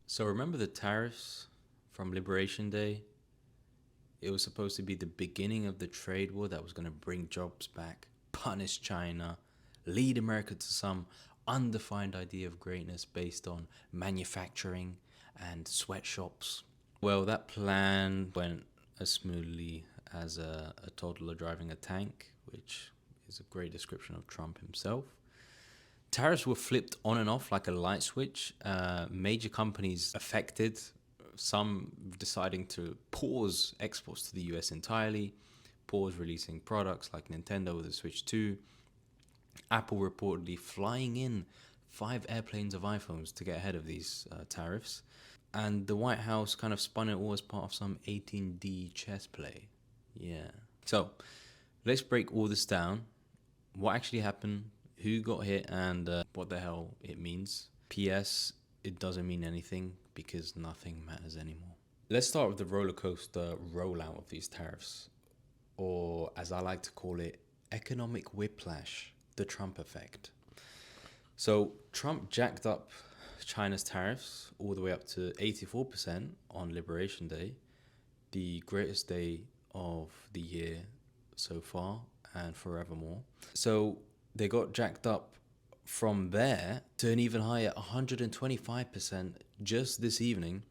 So remember the tariffs from Liberation Day? It was supposed to be the beginning of the trade war that was going to bring jobs back, punish China, lead America to some undefined idea of greatness based on manufacturing and sweatshops. Well, that plan went as smoothly as a toddler driving a tank, which is a great description of Trump himself. Tariffs were flipped on and off like a light switch. Major companies affected, some deciding to pause exports to the US entirely, pause releasing products like Nintendo with the Switch 2, Apple reportedly flying in 5 airplanes of iPhones to get ahead of these tariffs. And the White House kind of spun it all as part of some 18D chess play. Yeah. So let's break all this down. What actually happened, who got hit, and what the hell it means. P.S. It doesn't mean anything because nothing matters anymore. Let's start with the roller coaster rollout of these tariffs, or as I like to call it, economic whiplash, the Trump effect. So Trump jacked up China's tariffs all the way up to 84% on Liberation Day, the greatest day of the year so far and forevermore. So they got jacked up from there to an even higher 125% just this evening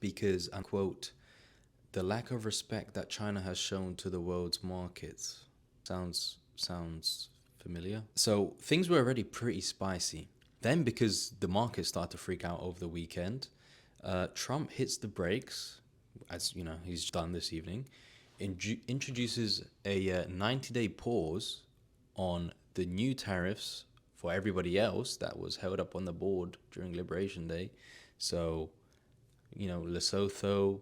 because, unquote, the lack of respect that China has shown to the world's markets. Sounds familiar. So things were already pretty spicy. Then, because the market started to freak out over the weekend, Trump hits the brakes, as you know he's done this evening, introduces a 90-day pause on the new tariffs for everybody else that was held up on the board during Liberation Day. So, Lesotho,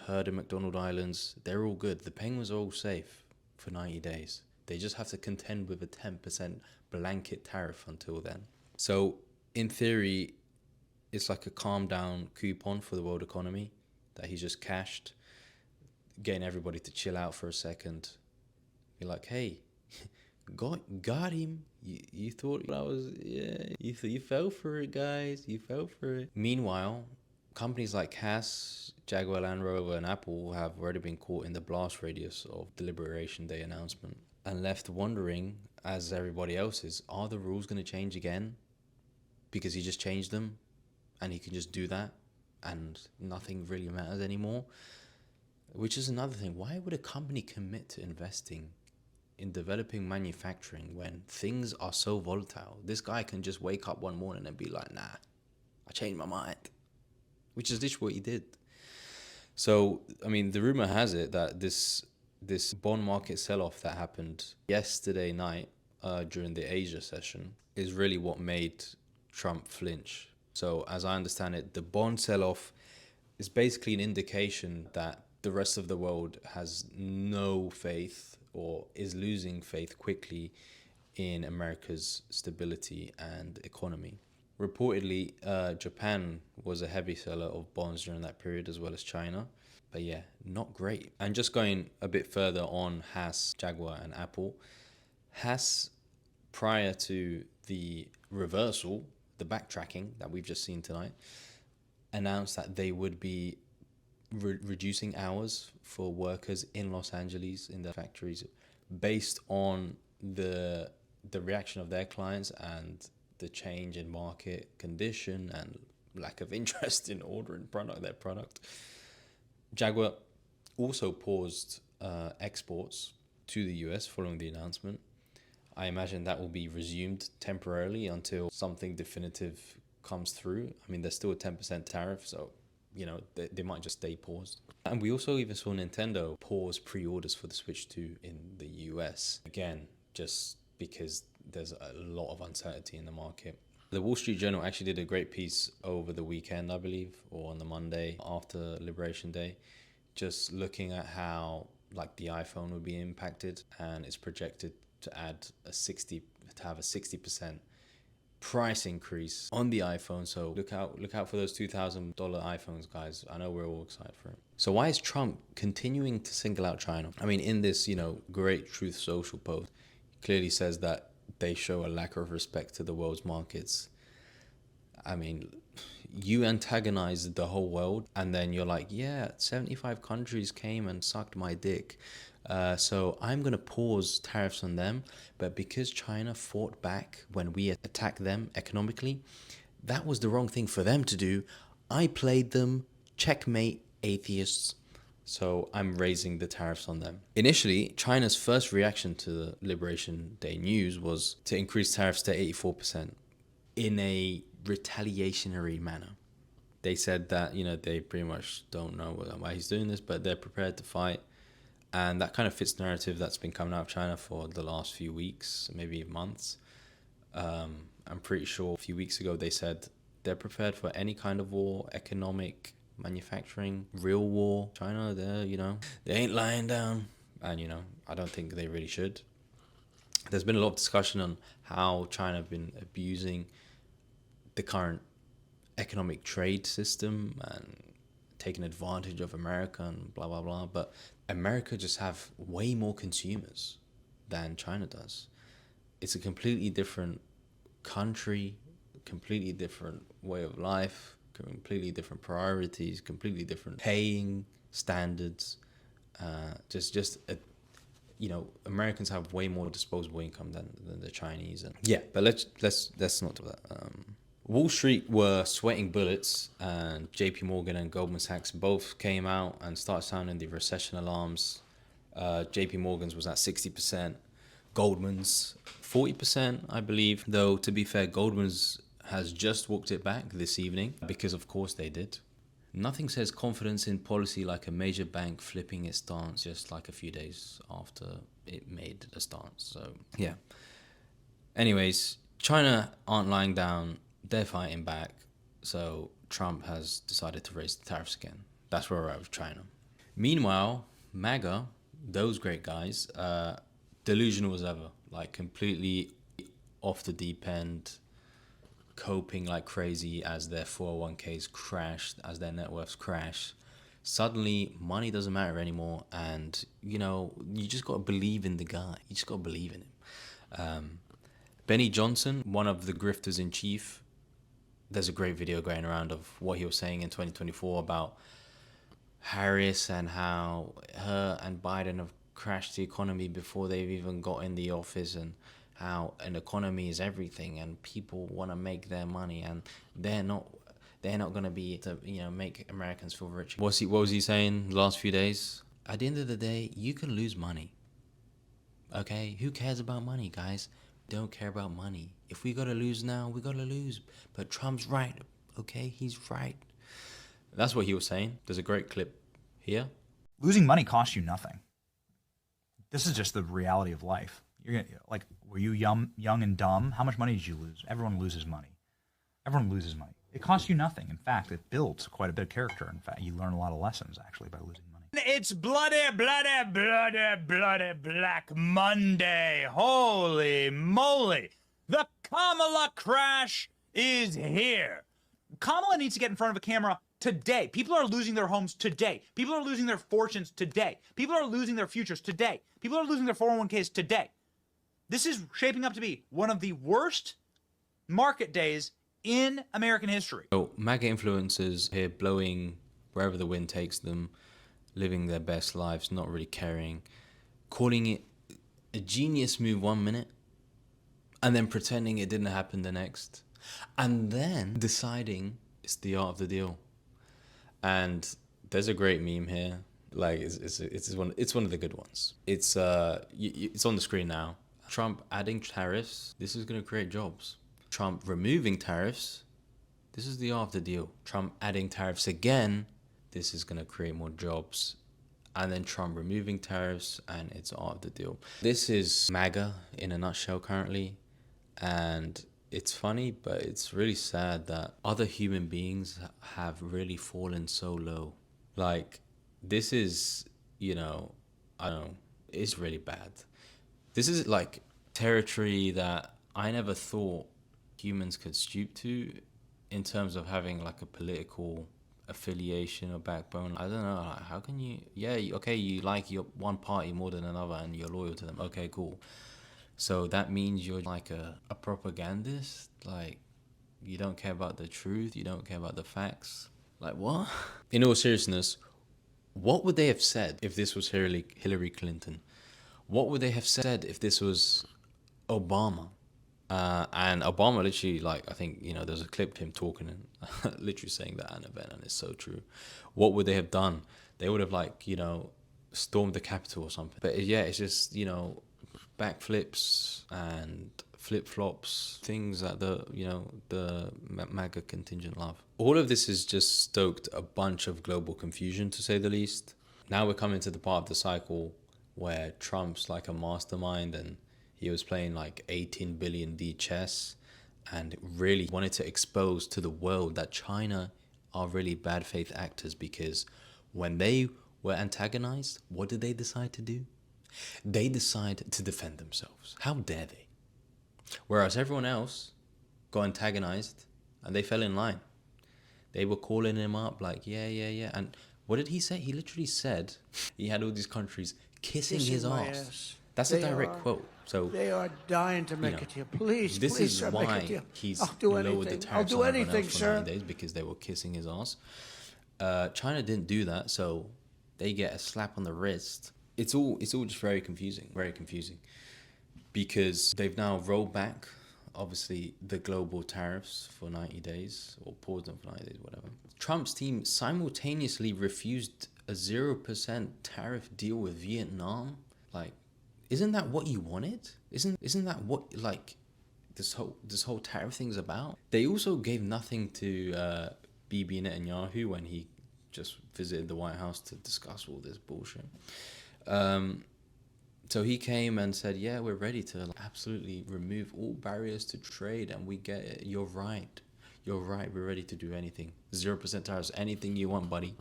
Heard and McDonald Islands, they're all good. The penguins are all safe for 90 days. They just have to contend with a 10% blanket tariff until then. So, in theory, it's like a calm down coupon for the world economy that he's just cashed, getting everybody to chill out for a second. Be like, hey, got him. You thought I was, yeah, you fell for it, guys. You fell for it. Meanwhile, companies like Haas, Jaguar Land Rover, and Apple have already been caught in the blast radius of the Liberation Day announcement and left wondering, as everybody else is, are the rules going to change again? Because he just changed them and he can just do that and nothing really matters anymore. Which is another thing. Why would a company commit to investing in developing manufacturing when things are so volatile? This guy can just wake up one morning and be like, nah, I changed my mind. Which is literally what he did. So, I mean, the rumor has it that this bond market sell-off that happened yesterday night during the Asia session is really what made Trump flinch. So, as I understand it, the bond sell-off is basically an indication that the rest of the world has no faith or is losing faith quickly in America's stability and economy. Reportedly, Japan was a heavy seller of bonds during that period, as well as China. But yeah, not great. And just going a bit further on Haas, Jaguar, and Apple, Haas, prior to the reversal, the backtracking that we've just seen tonight, announced that they would be reducing hours for workers in Los Angeles in their factories based on the reaction of their clients and the change in market condition and lack of interest in ordering their product. Jaguar also paused exports to the US following the announcement. I imagine that will be resumed temporarily until something definitive comes through. I mean, there's still a 10% tariff, so they might just stay paused. And we also even saw Nintendo pause pre-orders for the Switch 2 in the US. Again, just because there's a lot of uncertainty in the market. The Wall Street Journal actually did a great piece over the weekend, I believe, or on the Monday after Liberation Day, just looking at how like the iPhone would be impacted, and it's projected to have a 60% price increase on the iPhone. So look out for those $2,000 iPhones, guys. I know we're all excited for it. So why is Trump continuing to single out China? I mean, in this, great Truth Social post, he clearly says that they show a lack of respect to the world's markets. I mean, you antagonize the whole world, and then you're like, yeah, 75 countries came and sucked my dick. So I'm going to pause tariffs on them. But because China fought back when we attacked them economically, that was the wrong thing for them to do. I played them. Checkmate, atheists. So I'm raising the tariffs on them. Initially, China's first reaction to the Liberation Day news was to increase tariffs to 84% in a retaliatory manner. They said that, they pretty much don't know why he's doing this, but they're prepared to fight. And that kind of fits the narrative that's been coming out of China for the last few weeks, maybe months. I'm pretty sure a few weeks ago they said they're prepared for any kind of war, economic, manufacturing, real war. China, they ain't lying down. And, I don't think they really should. There's been a lot of discussion on how China have been abusing the current economic trade system and taking advantage of America and blah, blah, blah. But America just have way more consumers than China does. It's a completely different country, completely different way of life, completely different priorities, completely different paying standards. Americans have way more disposable income than the Chinese, and yeah. But let's not do that. Wall Street were sweating bullets, and J.P. Morgan and Goldman Sachs both came out and started sounding the recession alarms. J.P. Morgan's was at 60%, Goldman's 40%, I believe. Though to be fair, Goldman's has just walked it back this evening because, of course, they did. Nothing says confidence in policy like a major bank flipping its stance just like a few days after it made a stance. So, yeah. Anyways, China aren't lying down. They're fighting back. So, Trump has decided to raise the tariffs again. That's where we're at with China. Meanwhile, MAGA, those great guys, delusional as ever. Like, completely off the deep end, coping like crazy as their 401ks crashed, as their net worths crash. Suddenly, money doesn't matter anymore, and you just got to believe in the guy. You just got to believe in him. Benny Johnson, one of the grifters in chief, there's a great video going around of what he was saying in 2024 about Harris and how her and Biden have crashed the economy before they've even got in the office, and how an economy is everything, and people want to make their money, and they're not going to be to make Americans feel rich. What was he saying the last few days? At the end of the day, you can lose money. Okay, who cares about money, guys? Don't care about money. If we gotta lose now, we gotta lose. But Trump's right. Okay, he's right. That's what he was saying. There's a great clip here. Losing money costs you nothing. This is just the reality of life. Were you young and dumb? How much money did you lose? Everyone loses money. It costs you nothing. In fact, it builds quite a bit of character. In fact, you learn a lot of lessons actually by losing money. It's bloody Black Monday. Holy moly. The Kamala crash is here. Kamala needs to get in front of a camera today. People are losing their homes today. People are losing their fortunes today. People are losing their futures today. People are losing their 401ks today. This is shaping up to be one of the worst market days in American history. So MAGA influencers here blowing wherever the wind takes them, living their best lives, not really caring, calling it a genius move 1 minute, and then pretending it didn't happen the next, and then deciding it's the art of the deal. And there's a great meme here. Like it's one of the good ones. It's on the screen now. Trump adding tariffs. This is going to create jobs. Trump removing tariffs. This is the art of the deal. Trump adding tariffs again. This is going to create more jobs. And then Trump removing tariffs, and it's art of the deal. This is MAGA in a nutshell currently. And it's funny, but it's really sad that other human beings have really fallen so low. Like, this is, I don't know, it's really bad. This is like territory that I never thought humans could stoop to in terms of having like a political affiliation or backbone. I don't know, how can you, you like your one party more than another and you're loyal to them. Okay, cool. So that means you're like a propagandist? Like, You don't care about the truth. You don't care about the facts. Like, what? In all seriousness, what would they have said if this was Hillary Clinton? What would they have said if this was Obama? And Obama literally, like, I think, there's a clip of him talking and literally saying that at an event, and it's so true. What would they have done? They would have, like, stormed the Capitol or something. But yeah, it's just, backflips and flip-flops, things that the MAGA contingent love. All of this has just stoked a bunch of global confusion, to say the least. Now we're coming to the part of the cycle where Trump's like a mastermind, and he was playing like 18 billion D chess and really wanted to expose to the world that China are really bad faith actors, because when they were antagonized, what did they decide to do? They decide to defend themselves. How dare they? Whereas everyone else got antagonized and they fell in line. They were calling him up like, yeah, yeah, yeah. And what did he say? He literally said he had all these countries kissing his ass. That's a direct quote. So they are dying to make it to you. Please, this please, is sir, why make it to you. he's I'll do lowered the anything. tariffs I'll do on everyone anything, else for sir. 9 days because they were kissing his ass. China didn't do that, so they get a slap on the wrist. It's all just very confusing, because they've now rolled back, obviously, the global tariffs for 90 days, or paused them for 90 days, whatever. Trump's team simultaneously refused a 0% tariff deal with Vietnam. Like, isn't that what you wanted? Isn't that what, like, this whole tariff thing's about? They also gave nothing to Bibi Netanyahu when he just visited the White House to discuss all this bullshit. So he came and said, yeah, we're ready to absolutely remove all barriers to trade, and we get it. You're right. We're ready to do anything. 0% tariffs, anything you want, buddy.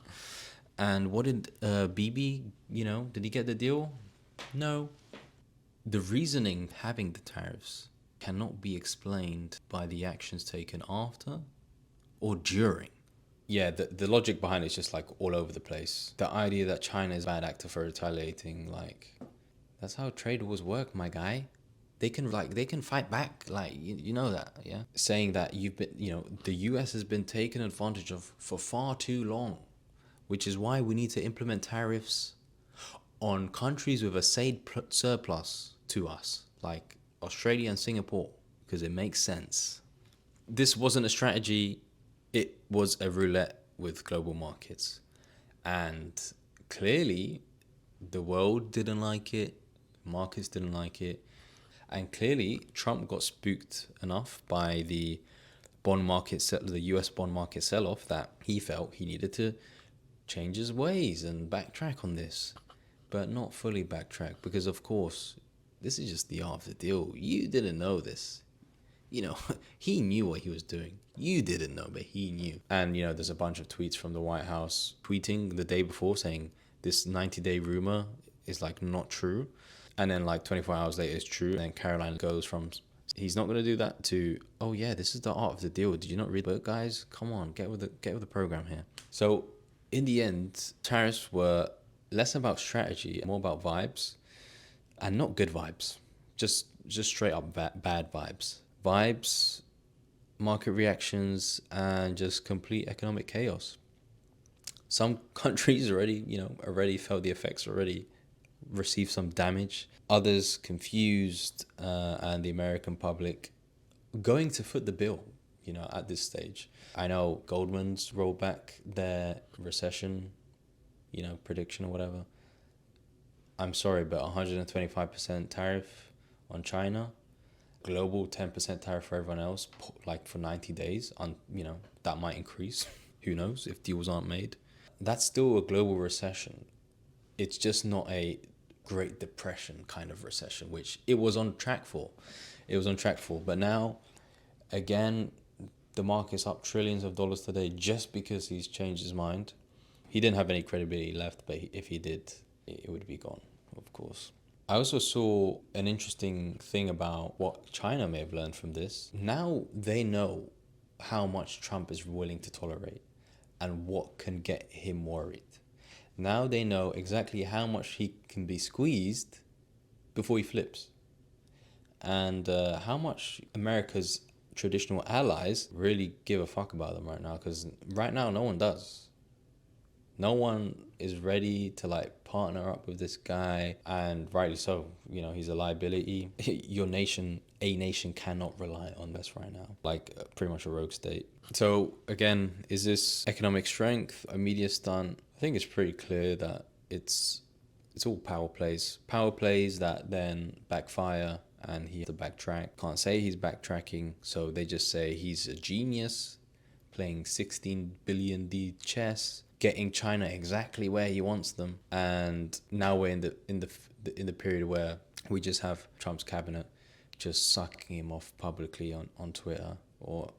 And what did Bibi, did he get the deal? No. The reasoning having the tariffs cannot be explained by the actions taken after or during. Yeah, the logic behind it is just like all over the place. The idea that China is a bad actor for retaliating, like, that's how trade wars work, my guy. They can fight back, like, you know that, yeah? Saying that the US has been taken advantage of for far too long, which is why we need to implement tariffs on countries with a surplus to us, like Australia and Singapore, because it makes sense. This wasn't a strategy, it was a roulette with global markets. And clearly, the world didn't like it, markets didn't like it, and clearly Trump got spooked enough by the US bond market sell-off, that he felt he needed to change his ways and backtrack on this, but not fully backtrack, because of course this is just the art of the deal. You didn't know this. He knew what he was doing. You didn't know, but he knew. And, there's a bunch of tweets from the White House tweeting the day before saying this 90-day rumor is, like, not true. And then, like, 24 hours later, it's true. And then Caroline goes from, he's not going to do that, to, oh, yeah, this is the art of the deal. Did you not read the book, guys? Come on, get with the program here. So, in the end, tariffs were less about strategy, more about vibes. And not good vibes. Just straight up bad vibes. Vibes, market reactions, and just complete economic chaos. Some countries already felt the effects, already received some damage. Others confused, and the American public going to foot the bill, at this stage. I know Goldman's rolled back their recession, prediction or whatever. I'm sorry, but 125% tariff on China, global 10% tariff for everyone else, like for 90 days, that might increase. Who knows if deals aren't made. That's still a global recession. It's just not a Great Depression kind of recession, which it was on track for. But now, again, the market's up trillions of dollars today just because he's changed his mind. He didn't have any credibility left, but if he did, it would be gone, of course. I also saw an interesting thing about what China may have learned from this. Now they know how much Trump is willing to tolerate and what can get him worried. Now they know exactly how much he can be squeezed before he flips, and how much America's traditional allies really give a fuck about them right now, because right now no one does. No one is ready to like partner up with this guy, and rightly so. You know, he's a liability. A nation cannot rely on this right now. Like pretty much a rogue state. So again, is this economic strength, a media stunt? I think it's pretty clear that it's all power plays that then backfire, and he has to backtrack. Can't say he's backtracking, so they just say he's a genius, playing 16 billion D chess, getting China exactly where he wants them. And now we're in the period where we just have Trump's cabinet just sucking him off publicly on Twitter, or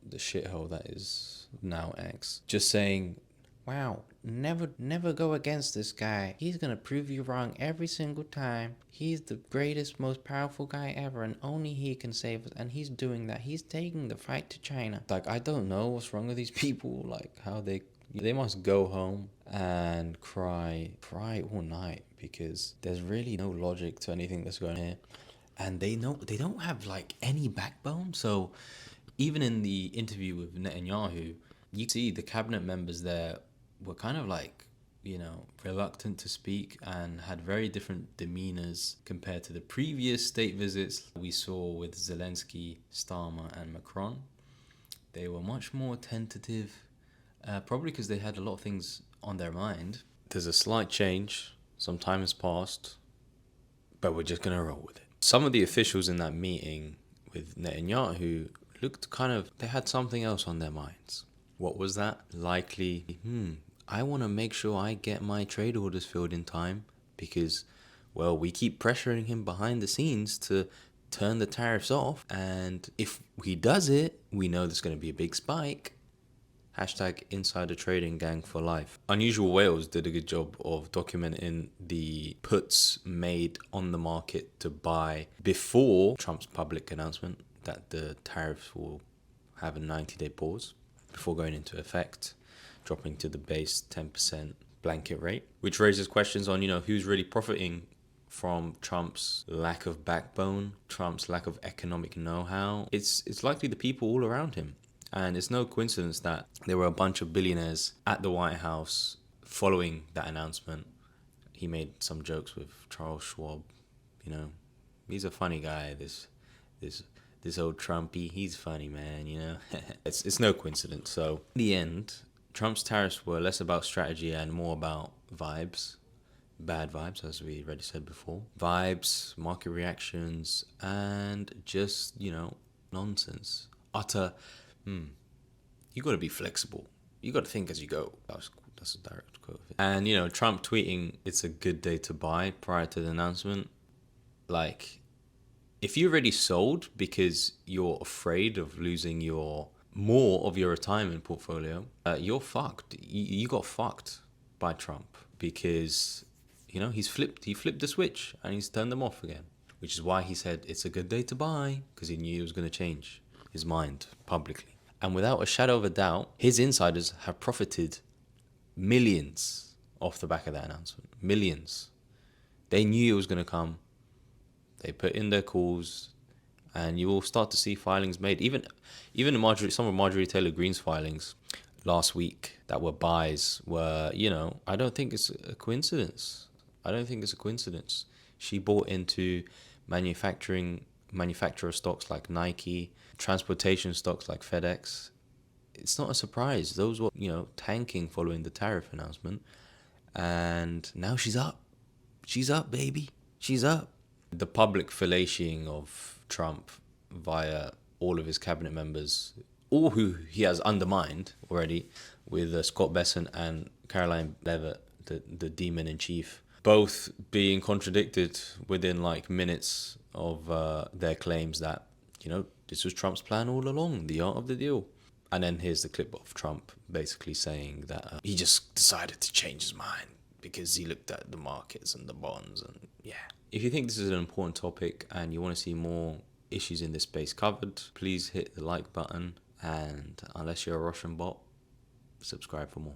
the shithole that is now X, just saying, wow, never go against this guy. He's gonna prove you wrong every single time. He's the greatest, most powerful guy ever, and only he can save us. And he's doing that. He's taking the fight to China. Like, I don't know what's wrong with these people. Like, how they must go home and cry all night, because there's really no logic to anything that's going on here. And they don't have like any backbone. So even in the interview with Netanyahu, you see the cabinet members there were kind of like, you know, reluctant to speak and had very different demeanors compared to the previous state visits we saw with Zelensky, Starmer, and Macron. They were much more tentative, probably because they had a lot of things on their mind. There's a slight change. Some time has passed, but we're just gonna roll with it. Some of the officials in that meeting with Netanyahu looked they had something else on their minds. What was that? Likely, I want to make sure I get my trade orders filled in time, because, well, we keep pressuring him behind the scenes to turn the tariffs off. And if he does it, we know there's going to be a big spike. Hashtag insider trading gang for life. Unusual Whales did a good job of documenting the puts made on the market to buy before Trump's public announcement that the tariffs will have a 90-day pause before going into effect, dropping to the base 10% blanket rate, which raises questions on, you know, who's really profiting from Trump's lack of backbone, Trump's lack of economic know-how. It's likely the people all around him. And it's no coincidence that there were a bunch of billionaires at the White House following that announcement. He made some jokes with Charles Schwab. You know, he's a funny guy. This old Trumpy, he's funny, man. You know, it's no coincidence. So in the end, Trump's tariffs were less about strategy and more about vibes, bad vibes, as we already said before. Vibes, market reactions, and just, you know, nonsense. Utter. You got to be flexible. You got to think as you go. That's a direct quote. And, you know, Trump tweeting, it's a good day to buy prior to the announcement. Like, if you already sold because you're afraid of losing more of your retirement portfolio, you're fucked. You got fucked by Trump, because, you know, he flipped the switch and he's turned them off again, which is why he said it's a good day to buy, because he knew he was going to change his mind publicly. And without a shadow of a doubt, his insiders have profited millions off the back of that announcement. Millions. They knew it was going to come. They put in their calls, and you will start to see filings made. Even some of Marjorie Taylor Greene's filings last week that were buys were, you know, I don't think it's a coincidence. She bought into manufacturer stocks like Nike, transportation stocks like FedEx. It's not a surprise. Those were, you know, tanking following the tariff announcement. And now she's up. She's up, baby. She's up. The public fellating of Trump via all of his cabinet members, all who he has undermined already, with Scott Bessent and Caroline Leavitt, the demon in chief, both being contradicted within like minutes of their claims that, you know, this was Trump's plan all along, the art of the deal. And then here's the clip of Trump basically saying that he just decided to change his mind because he looked at the markets and the bonds. And yeah, if you think this is an important topic and you want to see more issues in this space covered, please hit the like button. And unless you're a Russian bot, subscribe for more.